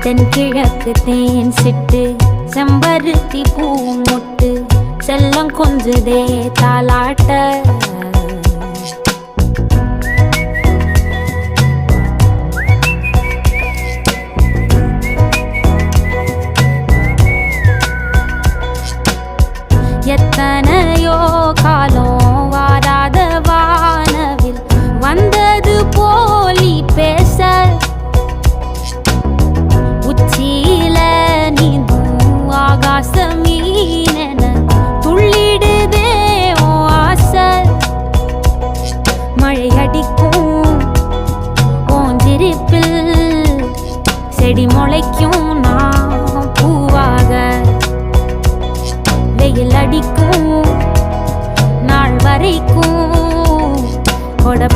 தென்கிழக்கு தேன் சிட்டு செம்பருத்தி பூ முட்டு செல்லம் கொஞ்சதே தாலாட்ட எத்தனையோ காலம் வாராத வானவில் வந்தது போலி பேச உச்சியில நீந்தும் ஆகாச மீனென துள்ளிடுதே ஓ ஆசை மழை அடிக்கும் ஓஞ்சிரிப்பில் செடி முளைக்கும் நான் பூவாக வெயில் அடிக்கும் நாள் வரைக்கும் கொடை